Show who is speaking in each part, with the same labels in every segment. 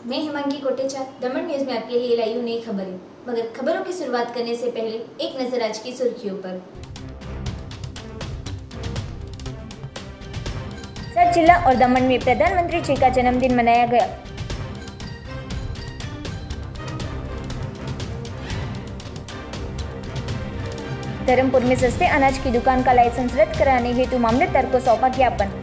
Speaker 1: मैं हिमांगी कोटेचा, दमन न्यूज में आपके लिए लाई हूँ नई खबरें। मगर खबरों की शुरुआत करने से पहले एक नजर आज की सुर्खियों पर।
Speaker 2: वलसाड जिला और दमन में प्रधानमंत्री जी का जन्मदिन मनाया गया। धर्मपुर में सस्ते अनाज की दुकान का लाइसेंस रद्द कराने हेतु मामलेदार को सौंपा ज्ञापन।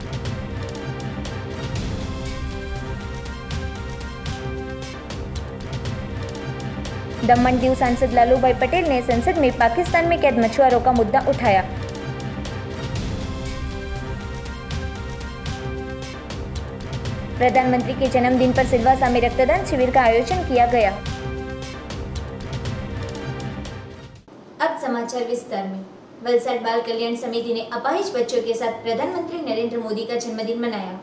Speaker 2: दमन दीव सांसद लालूभाई पटेल ने संसद में पाकिस्तान में कैद मछुआरों का मुद्दा उठाया। प्रधानमंत्री के जन्मदिन पर सिलवासा में रक्तदान शिविर का आयोजन किया गया।
Speaker 1: अब समाचार विस्तार में। वलसाड बाल कल्याण समिति ने अपाहिज बच्चों के साथ प्रधानमंत्री नरेंद्र मोदी का जन्मदिन मनाया।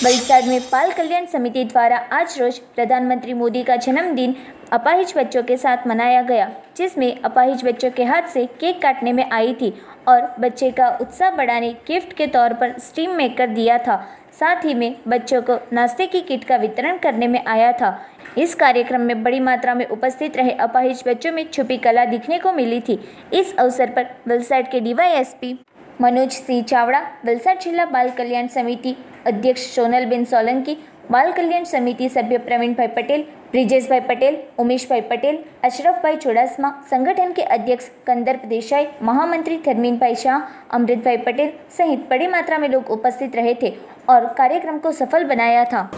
Speaker 2: वलसाड में बाल कल्याण समिति द्वारा आज रोज प्रधानमंत्री मोदी का जन्मदिन अपाहिज बच्चों के साथ मनाया गया, जिसमें अपाहिज बच्चों के हाथ से केक काटने में आई थी और बच्चे का उत्साह बढ़ाने गिफ्ट के तौर पर स्टीम मेकर दिया था। साथ ही में बच्चों को नाश्ते की किट का वितरण करने में आया था। इस कार्यक्रम में बड़ी मात्रा में उपस्थित रहे अपाहिज बच्चों में छुपी कला दिखने को मिली थी। इस अवसर पर वलसाड के DYSP मनोज सिंह चावड़ा, वलसाड जिला बाल कल्याण समिति अध्यक्ष सोनलबेन सोलंकी, बाल कल्याण समिति सभ्य प्रवीण भाई पटेल, ब्रिजेश भाई पटेल, उमेश भाई पटेल, अशरफ भाई चुड़ासमा, संगठन के अध्यक्ष कंदर्प देसाई, महामंत्री धर्मीन भाई शाह, अमृत भाई पटेल सहित बड़ी मात्रा में लोग उपस्थित रहे थे और कार्यक्रम को सफल बनाया था।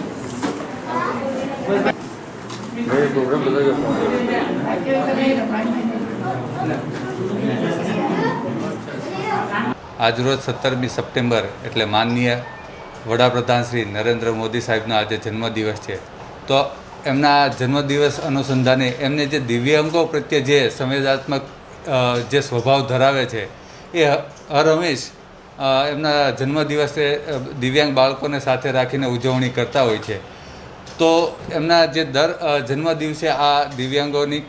Speaker 3: आज रोज 17મી સપ્ટેમ્બર એટલે માનનીય વડાપ્રધાન શ્રી નરેન્દ્ર મોદી સાહેબનો આજે જન્મદિવસ છે। તો એમના જન્મદિવસ અનુસંધાને એમને જે દિવ્યાંગો પ્રત્યે જે સંવેદનાત્મક જે સ્વભાવ ધરાવે છે એ હરહંમેશ એમના જન્મદિવસે દિવ્યાંગ બાળકોને સાથે રાખીને ઉજવણી કરતા હોય છે। તો એમના જે દર જન્મદિવસે આ દિવ્યાંગોની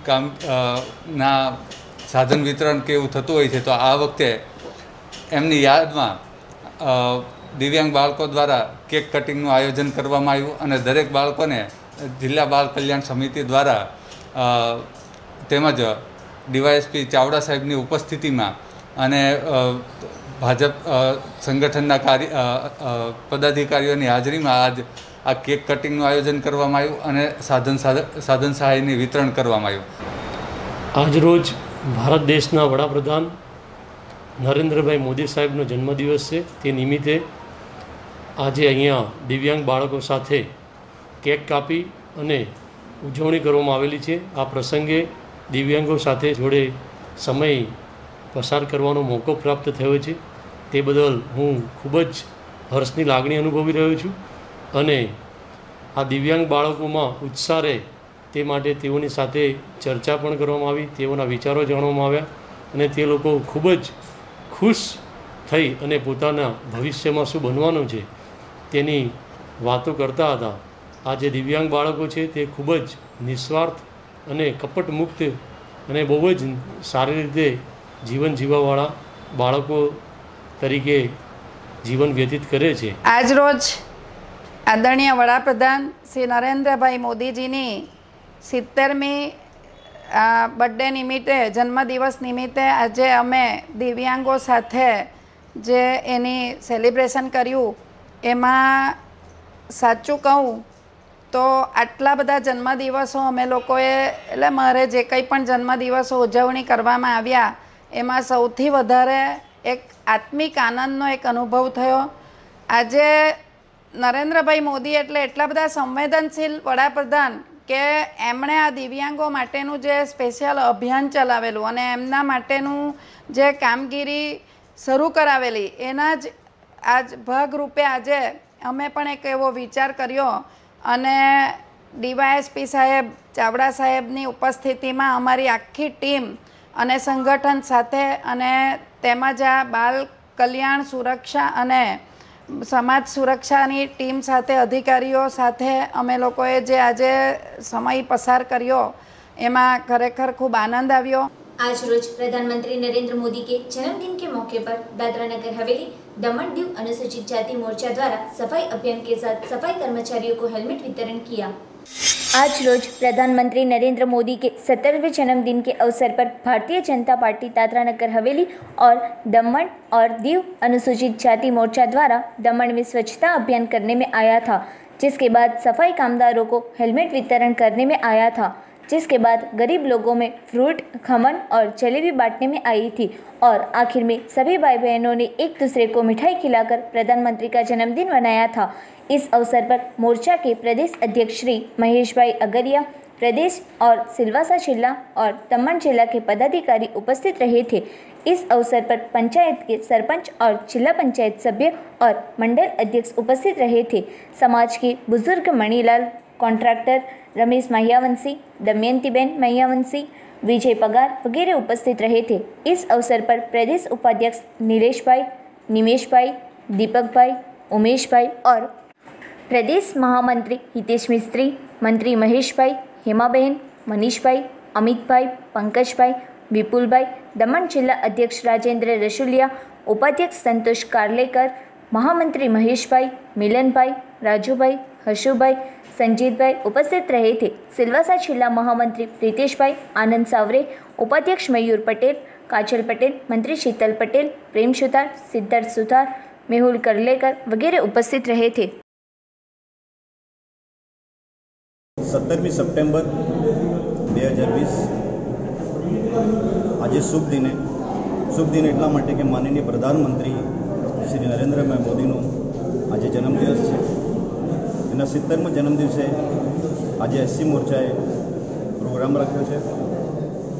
Speaker 3: ના સાધન વિતરણ કેવું થતું હોય છે, તો આ વખતે એમની યાદમાં દિવ્યાંગ બાળકો દ્વારા કેક કટિંગનું આયોજન કરવામાં આવ્યું અને દરેક બાળકોને જિલ્લા બાળ કલ્યાણ સમિતિ દ્વારા તેમજ DYSP ચાવડા સાહેબની ઉપસ્થિતિમાં અને ભાજપ સંગઠનના પદાધિકારીઓની હાજરીમાં આજ આ કેક કટિંગનું આયોજન કરવામાં આવ્યું અને સાધન સહાયની વિતરણ કરવામાં આવ્યું।
Speaker 4: આજરોજ ભારત દેશના વડાપ્રધાન નરેન્દ્રભાઈ મોદી સાહેબનો જન્મદિવસ છે। તે નિમિત્તે આજે અહીંયા દિવ્યાંગ બાળકો સાથે કેક કાપી અને ઉજવણી કરવામાં આવેલી છે। આ પ્રસંગે દિવ્યાંગો સાથે જોડે સમય પસાર કરવાનો મોકો પ્રાપ્ત થયો છે, તે બદલ હું ખૂબ જ હર્ષની લાગણી અનુભવી રહ્યો છું અને આ દિવ્યાંગ બાળકોમાં ઉત્સાહ રહે તે માટે તેઓની સાથે ચર્ચા પણ કરવામાં આવી, તેઓના વિચારો જાણવામાં આવ્યા અને તે લોકો ખૂબ જ ખુશ થઈ અને પોતાના ભવિષ્યમાં શું બનવાનું છે તેની વાતો કરતા હતા। આ જે દિવ્યાંગ બાળકો છે તે ખૂબ જ નિસ્વાર્થ અને કપટ મુક્ત અને બહુ જ સારી રીતે જીવન જીવવાવાળા બાળકો તરીકે જીવન વ્યતીત કરે છે।
Speaker 5: આજ રોજ આદરણીય વડાપ્રધાન શ્રી નરેન્દ્રભાઈ મોદીજીની 70મી બર્થડે નિમિત્તે, જન્મદિવસ નિમિત્તે આજે અમે દિવ્યાંગો સાથે જે એની સેલિબ્રેશન કર્યું, એમાં સાચું કહું તો આટલા બધા જન્મદિવસો અમે લોકોએ, એટલે મારે જે કંઈ પણ જન્મદિવસો ઉજવણી કરવામાં આવ્યા એમાં સૌથી વધારે એક આત્મિક આનંદનો એક અનુભવ થયો। આજે નરેન્દ્રભાઈ મોદી એટલે એટલા બધા સંવેદનશીલ વડાપ્રધાન કે એમણે આ દિવ્યાંગો માટેનું જે સ્પેશિયલ અભિયાન ચલાવેલું અને એમના માટેનું જે કામગીરી શરૂ કરાવેલી, એના જ આજ ભાગરૂપે આજે અમે પણ એક એવો વિચાર કર્યો અને DYSP સાહેબ ચાવડા સાહેબની ઉપસ્થિતિમાં અમારી આખી ટીમ અને સંગઠન સાથે અને તેમજ આ બાલ કલ્યાણ સુરક્ષા અને સમાજ સુરક્ષાની ટીમ સાથે, અધિકારીઓ સાથે અમે લોકોએ જે આજે સમય પસાર કર્યો એમાં ખરેખર ખૂબ આનંદ આવ્યો।
Speaker 1: आज रोज प्रधानमंत्री नरेंद्र मोदी के जन्मदिन के मौके पर दादरा नगर हवेली दमन दीव अनुसूचित जाति मोर्चा द्वारा सफाई अभियान के साथ सफाई कर्मचारियों को हेलमेट वितरण किया।
Speaker 2: आज रोज प्रधानमंत्री नरेंद्र मोदी के 70वें जन्मदिन के अवसर पर भारतीय जनता पार्टी दादरा नगर हवेली और दमन और दीव अनुसूचित जाति मोर्चा द्वारा दमन में स्वच्छता अभियान करने में आया था, जिसके बाद सफाई कामदारों को हेलमेट वितरण करने में आया था, जिसके बाद गरीब लोगों में फ्रूट, खमन और जलेबी बांटने में आई थी और आखिर में सभी भाई बहनों ने एक दूसरे को मिठाई खिलाकर प्रधानमंत्री का जन्मदिन मनाया था। इस अवसर पर मोर्चा के प्रदेश अध्यक्ष श्री महेश भाई अगरिया, प्रदेश और सिलवासा जिला और दमन जिला के पदाधिकारी उपस्थित रहे थे। इस अवसर पर पंचायत के सरपंच और जिला पंचायत सभ्य और मंडल अध्यक्ष उपस्थित रहे थे। समाज के बुजुर्ग मणिलाल, कॉन्ट्रैक्टर रमेश महियावंशी, दमयंतीबेन महियावंशी, विजय पगार वगैरह उपस्थित रहे थे। इस अवसर पर प्रदेश उपाध्यक्ष नीलेश भाई, निमेश भाई, दीपक भाई, उमेश भाई और प्रदेश महामंत्री हितेश मिस्त्री, मंत्री महेश भाई, हेमा बहन, मनीष भाई, अमित भाई, पंकज भाई, विपुल भाई, दमन जिला अध्यक्ष राजेंद्र रसुलिया, उपाध्यक्ष संतोष कारलेकर, महामंत्री महेश भाई, मिलन भाई, राजू भाई, हर्षु भाई, संजीत भाई उपस्थित रहे थे। सिलवासा जिला महामंत्री प्रीतेश भाई, आनंद सावरे, उपाध्यक्ष मयूर पटेल, काजल पटेल, मंत्री शीतल पटेल, प्रेम सुतार, सिद्धार्थ सुतार, मेहुल करलेकर वगैरह उपस्थित रहे थे।
Speaker 6: 17 સપ્ટેમ્બર 2020 આજે શુભ દિન એટલા માટે કે માનનીય પ્રધાનમંત્રી શ્રી નરેન્દ્રભાઈ મોદીનો આજે જન્મદિવસ છે। એના 70મા જન્મદિવસે આજે એસસી મોરચાએ પ્રોગ્રામ રાખ્યો છે।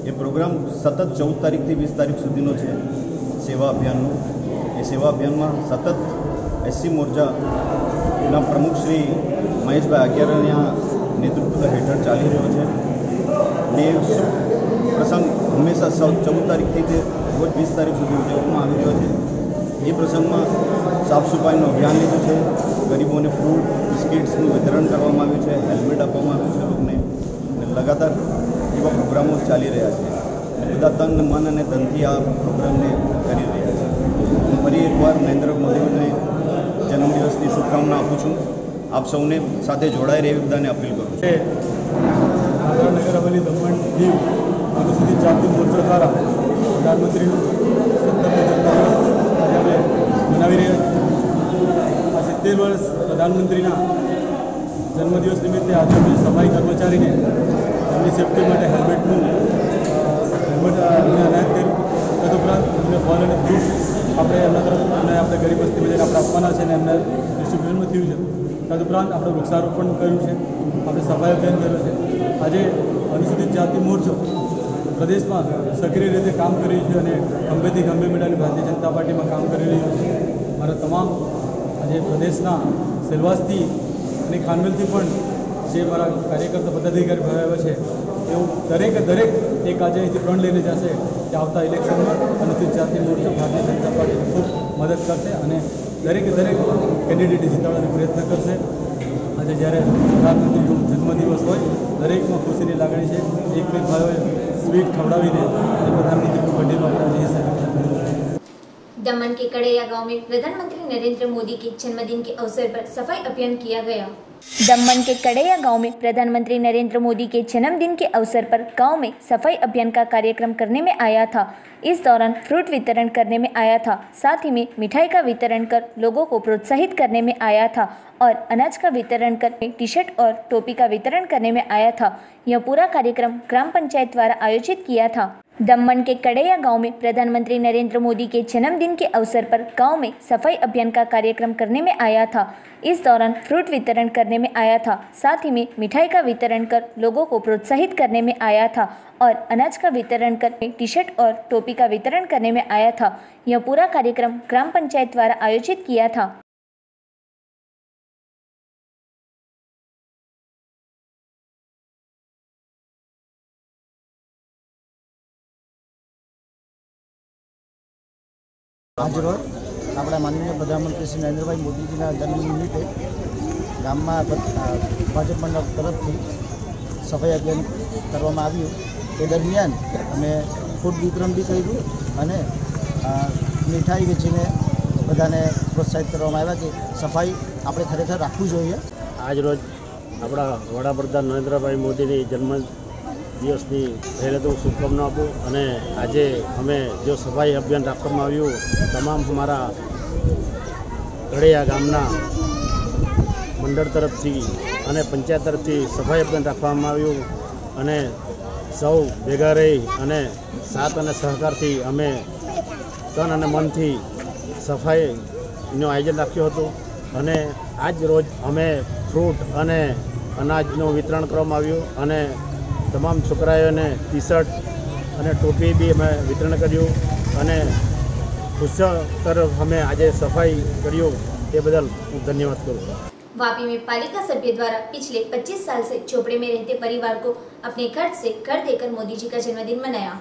Speaker 6: એ પ્રોગ્રામ સતત 14 તારીખથી 20 તારીખ સુધીનો છે સેવા અભિયાનનો। એ સેવા અભિયાનમાં સતત એસસી મોરચાના પ્રમુખ શ્રી મહેશભાઈ અગિયારના नेतृत्व हेठળ ચાલી રહ્યો છે। ને પ્રસંગ હંમેશા 14 તારીખથી રોજ 20 તારીખ સુધી ઉજવવામાં આવી રહ્યો છે। એ પ્રસંગમાં સાફ સફાઈનું અભિયાન લીધું છે, ગરીબોને ફ્રૂટ બિસ્કિટ્સનું વિતરણ કરવામાં આવ્યું છે, હેલ્મેટ આપવામાં આવ્યું છે લોકોને, લગાતાર એવા પ્રોગ્રામો ચાલી રહ્યા છે। બધા તન મન અને ધનથી આ પ્રોગ્રામને કરી રહ્યા છે। હું ફરી એકવાર નરેન્દ્ર મોદીને જન્મદિવસની શુભકામના આપું છું। आप सबने साथ जोड़ाई रही बधाने अपील करूँ।
Speaker 7: दादरा नगर हवेली दमन दीव अनुसूचित जाति मोर्चा द्वारा प्रधानमंत्री 70મે जन्मदिवस मनावी रह्या छे। आ 70 वर्ष प्रधानमंत्रीना जन्मदिवस निमित्ते आज सफाई कर्मचारी ने एमनी सेफ्टी माटे हेल्मेट अनायत कर्युं। तदुपरांत एमने फल अने फ्रूट આપણે એમના તરફ અને આપણે ગરીબ વસ્તી બજાને આપણે આપવાના છે અને એમને ડિસ્ટ્રીબ્યુશનમાં થયું છે। તદુપરાંત આપણે વૃક્ષારોપણ કર્યું છે, આપણે સફાઈ અભિયાન કર્યું છે। આજે અનુસૂચિત જાતિ મોરચો પ્રદેશમાં સક્રિય રીતે કામ કરી રહ્યું છે અને ખંભેથી ખંભે મિલાવીને ભારતીય જનતા પાર્ટીમાં કામ કરી રહ્યું છે। મારા તમામ આજે પ્રદેશના સેલવાસથી અને ખાનવેલથી પણ જે મારા કાર્યકર્તા પદાધિકારી ભાઈ આવ્યા છે એવું દરેક એક આજે અહીંથી પ્રણ લઈને જશે કે આવતા ઇલેક્શનમાં અનુસૂચિત જાતિ મોરચો ભારતીય જનતા પાર્ટી ખૂબ મદદ કરશે અને દરેક કેન્ડિડેટ જીતાડવાનો પ્રયત્ન કરશે। આજે જ્યારે પ્રધાનમંત્રીનો જન્મદિવસ હોય દરેકમાં ખુશીની લાગણી છે। એક ભાઈઓએ સ્વીટ ખવડાવીને પ્રધાનમંત્રીનું બર્થડેનો આપણે આજે
Speaker 1: दमन के कड़ैया गांव में प्रधानमंत्री नरेंद्र मोदी के जन्मदिन के अवसर पर सफाई अभियान किया गया।
Speaker 2: दमन के कड़ैया गांव में प्रधानमंत्री नरेंद्र मोदी के जन्मदिन के अवसर पर गांव में सफाई अभियान का कार्यक्रम करने में आया था। इस दौरान फ्रूट वितरण करने में आया था, साथ ही में मिठाई का वितरण कर लोगों को प्रोत्साहित करने में आया था और अनाज का वितरण कर टी शर्ट और टोपी का वितरण करने में आया था। यह पूरा कार्यक्रम ग्राम पंचायत द्वारा आयोजित किया था। दमन के कड़ैया गांव में प्रधानमंत्री नरेंद्र मोदी के जन्मदिन के अवसर पर गांव में सफाई अभियान का कार्यक्रम करने में आया था। इस दौरान फ्रूट वितरण करने में आया था, साथ ही में मिठाई का वितरण कर लोगों को प्रोत्साहित करने में आया था और अनाज का वितरण कर टी शर्ट और टोपी का वितरण करने में आया था। यह पूरा कार्यक्रम ग्राम पंचायत द्वारा आयोजित किया था।
Speaker 8: आज रोज अपना माननीय प्रधानमंत्री श्री नरेंद्रभाई मोदीजीना जन्म निमित्ते गाम में भाजप मंडल तरफ सफाई अभियान करवामां आव्युं। ए दरमियान अमे ફૂડ વિતરણ બી કર્યું અને મીઠાઈ વેચીને બધાને પ્રોત્સાહિત કરવામાં આવ્યા કે સફાઈ આપણે ખરેખર રાખવું જોઈએ.
Speaker 9: આજ રોજ આપણા વડાપ્રધાન નરેન્દ્રભાઈ મોદીની જન્મદિવસની પહેલે તો શુભકામના આપું અને આજે અમે જો સફાઈ અભિયાન રાખવામાં આવ્યું તમામ અમારા ગળિયા ગામના મંડળ તરફથી અને પંચાયત તરફથી સફાઈ અભિયાન રાખવામાં આવ્યું અને સૌ ભેગા રહી અને સાથ અને સહકારથી અમે તન અને મનથી સફાઈનું આયોજન રાખ્યું હતું અને આજ રોજ અમે ફ્રૂટ અને અનાજનું વિતરણ કરવામાં આવ્યું અને તમામ છોકરાઓને ટી શર્ટ અને ટોપી બી અમે વિતરણ કર્યું અને પુસ્તક અમે આજે સફાઈ કર્યું એ બદલ હું ધન્યવાદ કરું છું.
Speaker 1: वापी में पालिका सभ्य द्वारा पिछले 25 साल से झोपड़े में रहते परिवार को अपने खर्च से घर देकर मोदी जी का जन्मदिन मनाया।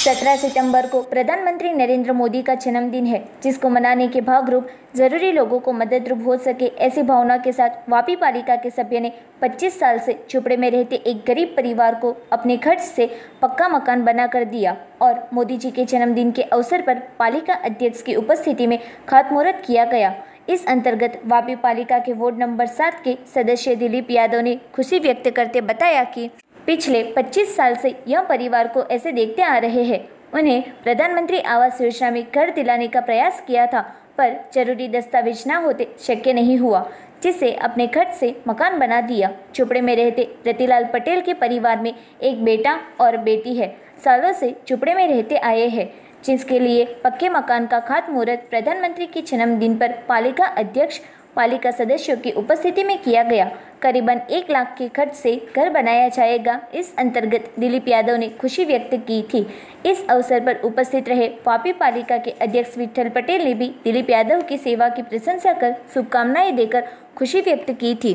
Speaker 2: 17 सितंबर को प्रधानमंत्री नरेंद्र मोदी का जन्मदिन है, जिसको मनाने के भागरूप जरूरी लोगों को मददरूप हो सके ऐसी भावना के साथ वापी पालिका के सभ्य ने 25 साल से झोपड़े में रहते एक गरीब परिवार को अपने खर्च से पक्का मकान बनाकर दिया और मोदी जी के जन्मदिन के अवसर पर पालिका अध्यक्ष की उपस्थिति में खातमुहूर्त किया गया। इस अंतर्गत वापी पालिका के वार्ड नंबर 7 के सदस्य दिलीप यादव ने खुशी व्यक्त करते बताया कि पिछले 25 साल से यह परिवार को ऐसे देखते आ रहे हैं। उन्हें प्रधानमंत्री आवास योजना में घर दिलाने का प्रयास किया था, पर जरूरी दस्तावेज न होते शक्य नहीं हुआ, जिससे अपने खर्च से मकान बना दिया। झोपड़े में रहते रतिलाल पटेल के परिवार में एक बेटा और बेटी है। सालों से झोपड़े में रहते आए हैं, जिसके लिए पक्के मकान का खातमुहूर्त प्रधानमंत्री के जन्मदिन पर पालिका अध्यक्ष पालिका सदस्यों की उपस्थिति में किया गया। करीबन 1 लाख के खर्च से घर बनाया जाएगा। इस अंतर्गत दिलीप यादव ने खुशी व्यक्त की थी। इस अवसर पर उपस्थित रहे वापी पालिका के अध्यक्ष विठल पटेल ने भी दिलीप यादव की सेवा की प्रशंसा कर शुभकामनाएं देकर खुशी व्यक्त की थी।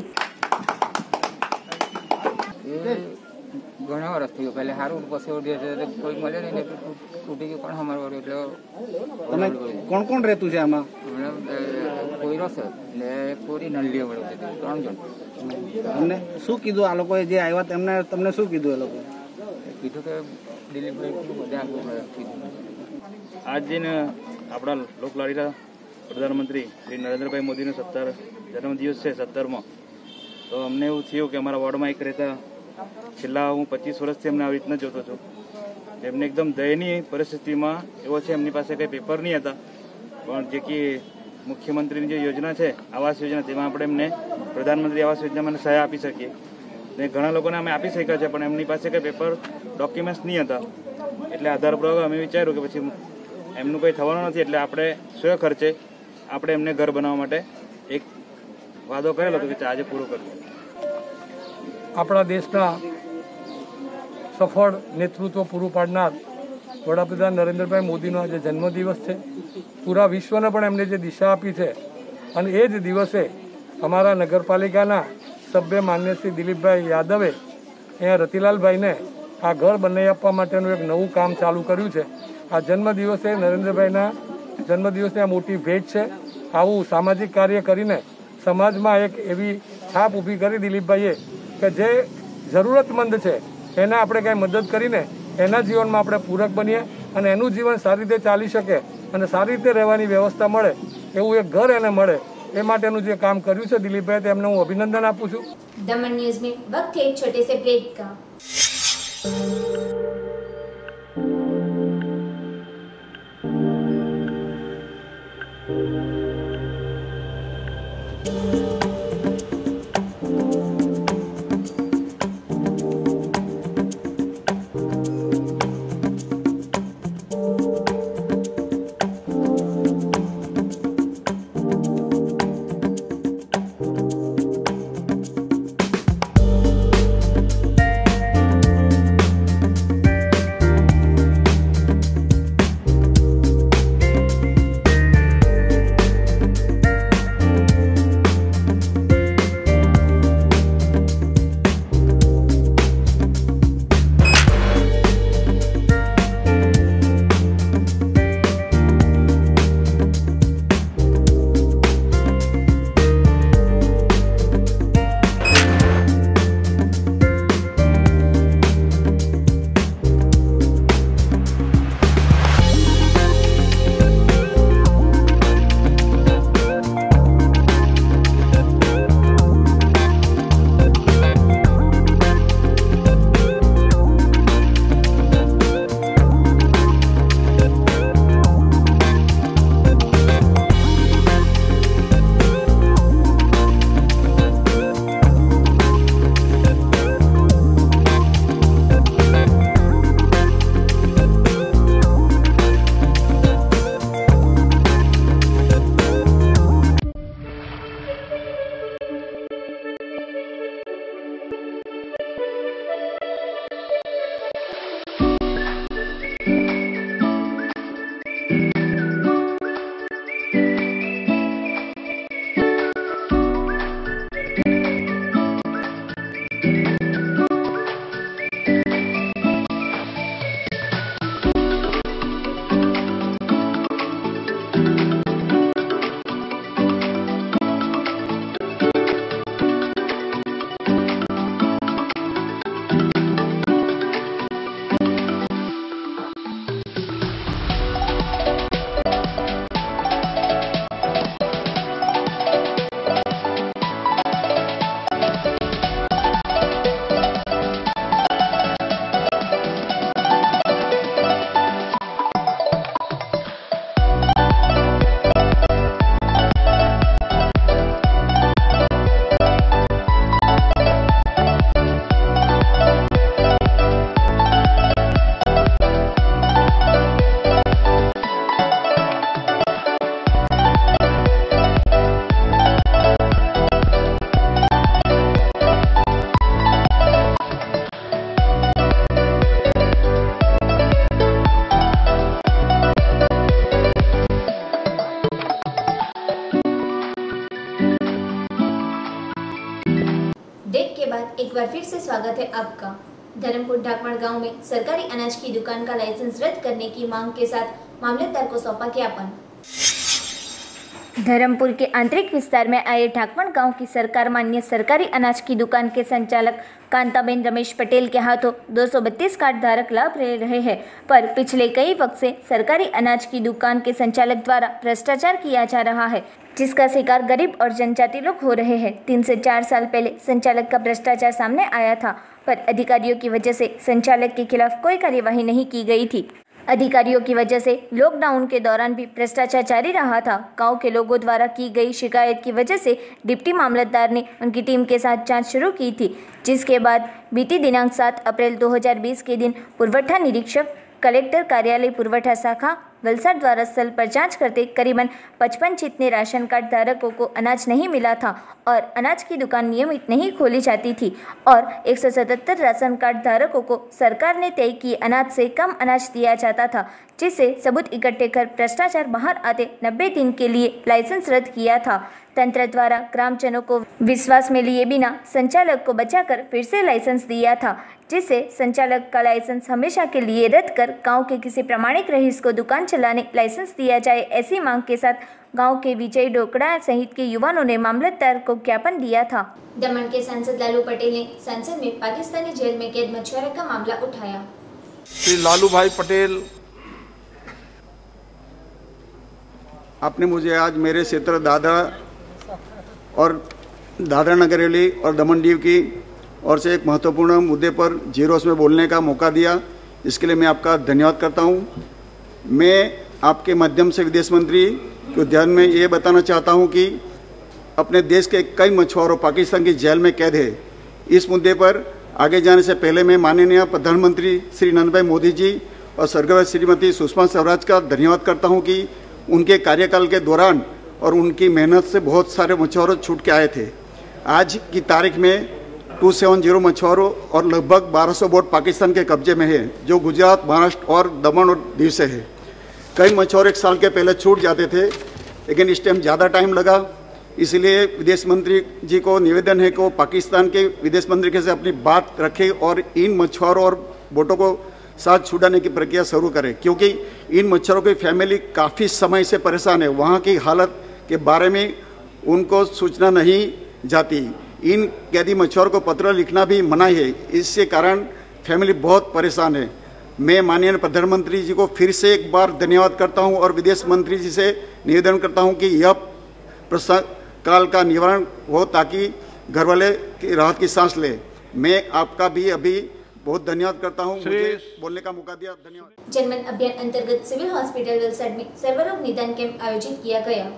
Speaker 10: घणा वर्ष थयो पहले हारू पछी कोई મળે નહીં તૂટી ગયું પણ અમાર વાળું એટલે
Speaker 11: તમે કોણ કોણ રહેતું છે આમાં?
Speaker 10: કોઈ રસ એટલે પૂરી નલ્લી વળો છે 3 જણ.
Speaker 11: તમને શું કીધું આ લોકોએ જે આવ્યા તેમને તમને શું કીધું એ લોકો?
Speaker 10: કીધું કે દિલીપભાઈ બધા કીધું.
Speaker 12: आज दिन આપણા લોકલાડીલા પ્રધાનમંત્રી શ્રી નરેન્દ્રભાઈ મોદીનો 17 જન્મદિવસ છે 17મો. તો અમને એવું થયું કે અમારા વોર્ડમાં એક રહેતા છેલ્લા હું 25 વર્ષથી એમને આવી રીતના જોતો છું. એમને એકદમ દયનીય પરિસ્થિતિમાં એવો છે, એમની પાસે કંઈ પેપર નહીં હતા, પણ જે કે મુખ્યમંત્રીની જે યોજના છે આવાસ યોજના, તેમાં આપણે એમને પ્રધાનમંત્રી આવાસ યોજનામાં સહાય આપી શકીએ. ને ઘણા લોકોને અમે આપી શક્યા છે, પણ એમની પાસે કંઈ પેપર ડોક્યુમેન્ટ્સ નહીં હતા. એટલે આધાર પુરાવા અમે વિચાર્યું કે પછી એમનું કંઈ થવાનું નથી, એટલે આપણે સ્વ ખર્ચે આપણે એમને ઘર બનાવવા માટે એક વાદો કરેલો હતો કે આજે પૂરો કરવો.
Speaker 13: આપણા દેશના સફળ નેતૃત્વ પૂરું પાડનાર વડાપ્રધાન નરેન્દ્રભાઈ મોદીનો આજે જન્મદિવસ છે. પૂરા વિશ્વને પણ એમને જે દિશા આપી છે, અને એ જ દિવસે અમારા નગરપાલિકાના સભ્ય માન્ય શ્રી દિલીપભાઈ યાદવે અહીંયા રતિલાલભાઈને આ ઘર બનાવી આપવા માટેનું એક નવું કામ ચાલુ કર્યું છે. આ જન્મદિવસે નરેન્દ્રભાઈના જન્મદિવસની આ મોટી ભેટ છે. આવું સામાજિક કાર્ય કરીને સમાજમાં એક એવી છાપ ઊભી કરી દિલીપભાઈએ કે જે જરૂરતમંદ છે એને આપણે કંઈ મદદ કરીને એના જીવનમાં આપણે પૂરક બનીએ અને એનું જીવન સારી રીતે ચાલી શકે અને સારી રીતે રહેવાની વ્યવસ્થા મળે, એવું એક ઘર એને મળે, એ માટેનું જે કામ કર્યું છે દિલીપભાઈ, તેમને હું અભિનંદન આપું છું.
Speaker 1: दमन न्यूज में वक्त है एक छोटे से ब्रेक का। ब्रेक के बाद एक बार फिर से स्वागत है आपका। धर्मपुर ढाकवण गांव में सरकारी अनाज की दुकान का लाइसेंस रद्द करने की मांग के साथ मामलतदार को सौंपा ज्ञापन।
Speaker 2: धर्मपुर के आंतरिक विस्तार में आए ढाकवण गांव की सरकार मान्य सरकारी अनाज की दुकान के संचालक कांताबेन रमेश पटेल के हाथों 232 कार्ड धारक लाभ ले रहे हैं, पर पिछले कई वक्त से सरकारी अनाज की दुकान के संचालक द्वारा भ्रष्टाचार किया जा रहा है, जिसका शिकार गरीब और जनजाति लोग हो रहे हैं। 3 से 4 साल पहले संचालक का भ्रष्टाचार सामने आया था, पर अधिकारियों की वजह से संचालक के खिलाफ कोई कार्यवाही नहीं की गई थी। अधिकारियों की वजह से लॉकडाउन के दौरान भी भ्रष्टाचार जारी रहा था। गांव के लोगों द्वारा की गई शिकायत की वजह से डिप्टी मामलतदार ने उनकी टीम के साथ जांच शुरू की थी, जिसके बाद बीती दिनांक 7 अप्रैल 2020 के दिन पुरवठा निरीक्षक कलेक्टर कार्यालय पुरवठा शाखा वलसाड द्वारा स्थल पर जांच करते करीबन 55 जितने राशन कार्ड धारकों को अनाज नहीं मिला था और अनाज की दुकान नियमित नहीं खोली जाती थी और 177 राशन कार्ड धारकों को सरकार ने तय किए अनाज से कम अनाज दिया जाता था, जिससे सबूत इकट्ठे कर भ्रष्टाचार बाहर आते 90 दिन के लिए लाइसेंस रद्द किया था। तंत्र द्वारा ग्रामजनों को विश्वास में लिए बिना संचालक को बचाकर फिर से लाइसेंस दिया था, जिससे संचालक का लाइसेंस हमेशा के लिए रद्द कर गांव के किसी प्रमाणिक रईस को दुकान चलाने लाइसेंस दिया जाए। ऐसी मांग के साथ गांव के विजय डोकड़ा सहित के युवाओं ने मामलतदार को ज्ञापन दिया था।
Speaker 1: दमन के सांसद लालू पटेल ने संसद में पाकिस्तानी जेल में कैद मछुआरे का मामला उठाया।
Speaker 14: श्री लालू भाई पटेल, आपने मुझे आज मेरे क्षेत्र दादरा नगर हवेली और दमन दीव की ओर से एक महत्वपूर्ण मुद्दे पर जीरोस में बोलने का मौका दिया, इसके लिए मैं आपका धन्यवाद करता हूं। मैं आपके माध्यम से विदेश मंत्री के ध्यान में ये बताना चाहता हूं कि अपने देश के कई मछुआरों पाकिस्तान की जेल में कैद है। इस मुद्दे पर आगे जाने से पहले मैं माननीय प्रधानमंत्री श्री नरेंद्र भाई मोदी जी और स्वर्गीय श्रीमती सुषमा स्वराज का धन्यवाद करता हूँ कि उनके कार्यकाल के दौरान और उनकी मेहनत से बहुत सारे मछुआरे छूट के आए थे। आज की तारीख में 270 मछुआरों और लगभग 1200 बोट पाकिस्तान के कब्जे में है, जो गुजरात, महाराष्ट्र और दमन और दीव से है। कई मछुआरे 1 साल के पहले छूट जाते थे, लेकिन इस टाइम ज़्यादा टाइम लगा। इसलिए विदेश मंत्री जी को निवेदन है कि वो पाकिस्तान के विदेश मंत्री के से अपनी बात रखें और इन मछुआरों और बोटों को साथ छुड़ाने की प्रक्रिया शुरू करें, क्योंकि इन मच्छरों की फैमिली काफ़ी समय से परेशान है। वहाँ की हालत के बारे में उनको सूचना नहीं जाती। इन कैदी मच्छरों को पत्र लिखना भी मनाही है, इससे कारण फैमिली बहुत परेशान है। मैं माननीय प्रधानमंत्री जी को फिर से एक बार धन्यवाद करता हूं और विदेश मंत्री जी से निवेदन करता हूं कि यह प्रश्न काल का निवारण हो, ताकि घर वाले की राहत की सांस ले। मैं आपका भी अभी बहुत धन्यवाद करता हूं, मुझे बोलने का मौका दिया, धन्यवाद।
Speaker 1: जनमन अभियान अंतर्गत सिविल हॉस्पिटल वलसाड में सर्वरोग निदान कैंप आयोजित किया गया।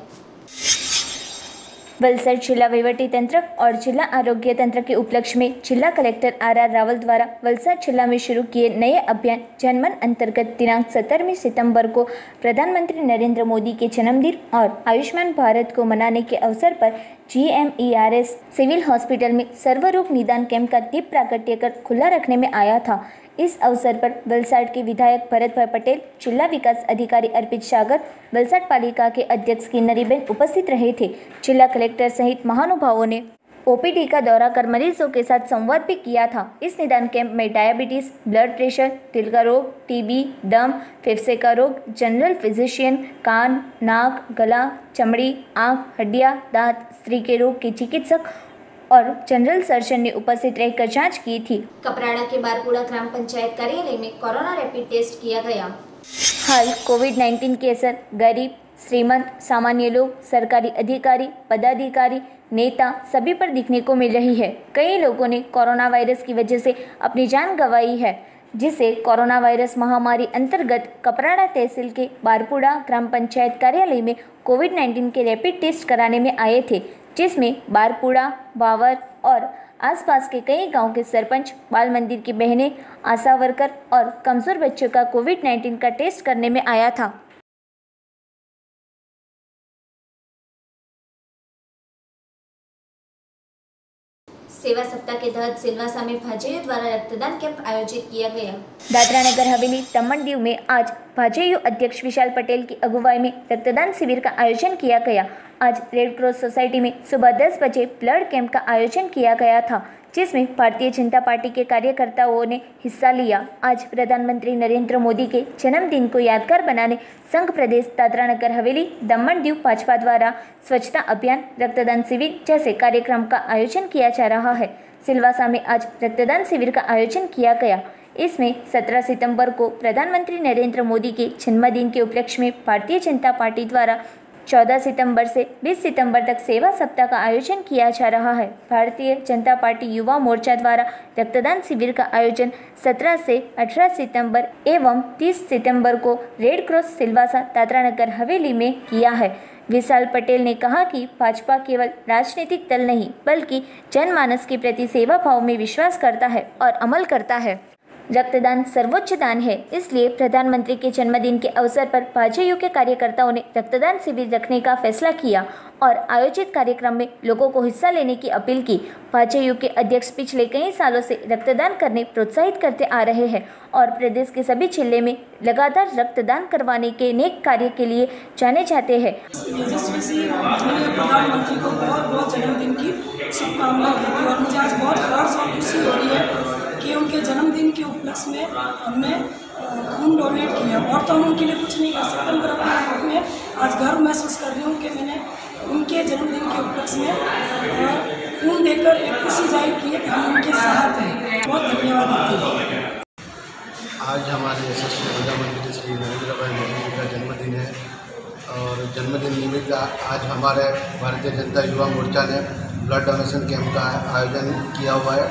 Speaker 2: वलसाड जिला वहीवटी तंत्र और जिला आरोग्य तंत्र के उपलक्ष्य में जिला कलेक्टर आर रावल द्वारा वलसाड जिला में शुरू किए नए अभियान जनमन अंतर्गत दिनांक 17 सितंबर को प्रधानमंत्री नरेंद्र मोदी के जन्मदिन और आयुष्मान भारत को मनाने के अवसर पर GMERS सिविल हॉस्पिटल में सर्वरोग निदान कैंप का दीप प्राकट्य कर खुला रखने में आया था। इस अवसर पर वलसाड के विधायक भरत भाई पटेल, जिला विकास अधिकारी अर्पित सागर, वलसाड पालिका के अध्यक्ष किन्नरीबेन उपस्थित रहे थे। जिला कलेक्टर सहित महानुभावों ने OPD का दौरा कर मरीजों के साथ संवाद भी किया था। इस निदान कैंप में डायबिटीज, ब्लड प्रेशर, दिल का रोग, TB, दम, फेफड़े का रोग, जनरल फिजिशियन, कान, नाक, गला, चमड़ी, आँख, हड्डियाँ, दांत, स्त्री के रोग के चिकित्सक और जनरल सर्जन ने उपस्थित रहकर जांच की थी।
Speaker 1: कपराड़ा के बारपुड़ा ग्राम पंचायत कार्यालय में कोरोना रैपिड टेस्ट किया गया।
Speaker 2: हाल कोविड-19 के असर गरीब, श्रीमंत, सामान्य लोग, सरकारी अधिकारी, पदाधिकारी, नेता सभी पर दिखने को मिल रही है। कई लोगों ने कोरोना वायरस की वजह से अपनी जान गंवाई है, जिसे कोरोना वायरस महामारी अंतर्गत कपराड़ा तहसील के बारपुड़ा ग्राम पंचायत कार्यालय में कोविड-19 के रैपिड टेस्ट कराने में आए थे, जिसमें बारपुड़ा, बावर और आसपास के कई गांव के सरपंच, बाल मंदिर की बहनें, आशा वर्कर और कमजोर बच्चों का कोविड-19 का टेस्ट करने में आया था।
Speaker 1: सेवा सप्ताह के तहत सिलवासा में भाजयुमो द्वारा रक्तदान कैंप आयोजित किया गया।
Speaker 2: दादरा नगर हवेली दमन दीव में आज भाजयुमो अध्यक्ष विशाल पटेल की अगुवाई में रक्तदान शिविर का आयोजन किया गया। आज रेड क्रॉस सोसाइटी में सुबह 10 बजे ब्लड कैंप का आयोजन किया गया था, जिसमें भारतीय जनता पार्टी के कार्यकर्ताओं ने हिस्सा लिया। आज प्रधानमंत्री नरेंद्र मोदी के जन्मदिन को यादगार बनाने संघ प्रदेश दादरा नगर हवेली दमन दीव भाजपा द्वारा स्वच्छता अभियान, रक्तदान शिविर जैसे कार्यक्रम का आयोजन किया जा रहा है। सिलवासा में आज रक्तदान शिविर का आयोजन किया गया। इसमें 17 सितंबर को प्रधानमंत्री नरेंद्र मोदी के जन्मदिन के उपलक्ष्य में भारतीय जनता पार्टी द्वारा 14 सितंबर से 20 सितंबर तक सेवा सप्ताह का आयोजन किया जा रहा है। भारतीय जनता पार्टी युवा मोर्चा द्वारा रक्तदान शिविर का आयोजन 17 से 18 सितंबर एवं 30 सितंबर को रेड क्रॉस सिलवासा दादरा नगर हवेली में किया है। विशाल पटेल ने कहा कि भाजपा केवल राजनीतिक दल नहीं बल्कि जनमानस के प्रति सेवा भाव में विश्वास करता है और अमल करता है। रक्तदान सर्वोच्च दान है, इसलिए प्रधानमंत्री के जन्मदिन के अवसर पर भाजपा के कार्यकर्ताओं ने रक्तदान शिविर रखने का फैसला किया और आयोजित कार्यक्रम में लोगों को हिस्सा लेने की अपील की। भाजपा के अध्यक्ष पिछले कई सालों से रक्तदान करने प्रोत्साहित करते आ रहे हैं और प्रदेश के सभी जिले में लगातार रक्तदान करवाने के नेक कार्य के लिए जाने जाते हैं।
Speaker 15: प्रधानमंत्री को बहुत जन्मदिन की शुभकामनाएं देती हूँ और मुझे आज बहुत हर्ष और खुशी हो रही है कि उनके जन्मदिन के उपलक्ष्य में हमने खून डोनेट किया। और तो हम उनके लिए कुछ नहीं कर सकते, मगर अपने आप में आज गर्व महसूस कर रही हूँ कि मैंने उनके जन्मदिन के उपलक्ष्य में खून देकर एक खुशी जाहिर की है कि हम उनके साथ हैं। बहुत धन्यवाद देती हूँ।
Speaker 16: आज हमारे यशस्वी प्रधानमंत्री श्री नरेंद्र भाई मोदी जी का जन्मदिन है और जन्मदिन निमित्त आज हमारे भारतीय जनता युवा मोर्चा ने ब्लड डोनेशन कैंप का आयोजन किया हुआ है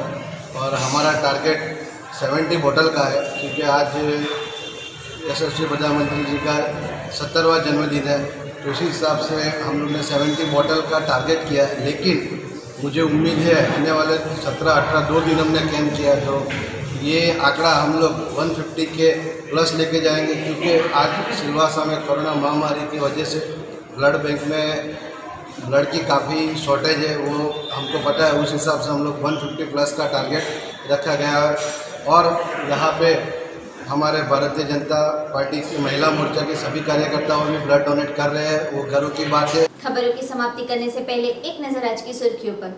Speaker 16: और हमारा टारगेट 70 बोतल का है, क्योंकि आज यशस्वी प्रधानमंत्री जी का 70वां जन्मदिन है। तो उसी हिसाब से हम लोग ने 70 बोतल का टारगेट किया है। लेकिन मुझे उम्मीद है आने वाले 17-18 2 दिन हमने कैंप किया है, तो ये आंकड़ा हम लोग 150 के प्लस लेके जाएंगे, क्योंकि आज सिलवासा में कोरोना महामारी की वजह से ब्लड बैंक में ब्लड की काफ़ी शॉर्टेज है, वो हमको पता है। उस हिसाब से हम लोग 150 प्लस का टारगेट रखा गया है और यहाँ पे हमारे भारतीय जनता पार्टी की महिला मोर्चा के सभी कार्यकर्ताओं भी ब्लड डोनेट कर रहे हैं, वो गर्व की बात है।
Speaker 1: खबरों की समाप्ति करने से पहले एक नजर आज की सुर्खियों पर।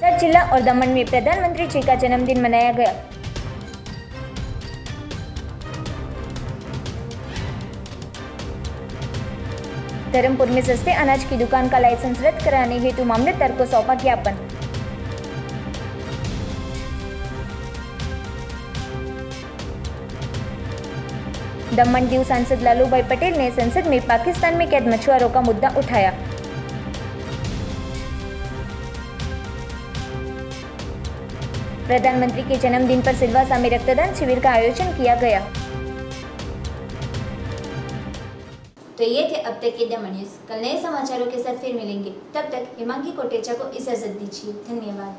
Speaker 2: सर जिला और दमन में प्रधानमंत्री जी का जन्मदिन मनाया गया। धर्मपुर में सस्ते अनाज की दुकान का लाइसेंस रद्द कराने हेतु मामलेदार को सौंपा ज्ञापन। दमन दीव सांसद लालू भाई पटेल ने संसद में पाकिस्तान में कैद मछुआरों का मुद्दा उठाया। प्रधानमंत्री के जन्मदिन पर सिलवासा में रक्तदान शिविर का आयोजन किया गया।
Speaker 1: तो ये थे अब तक के दमन न्यूज। कल नए समाचारों के साथ फिर मिलेंगे, तब तक हिमांगी कोटेचा को इजाजत दीजिए। धन्यवाद।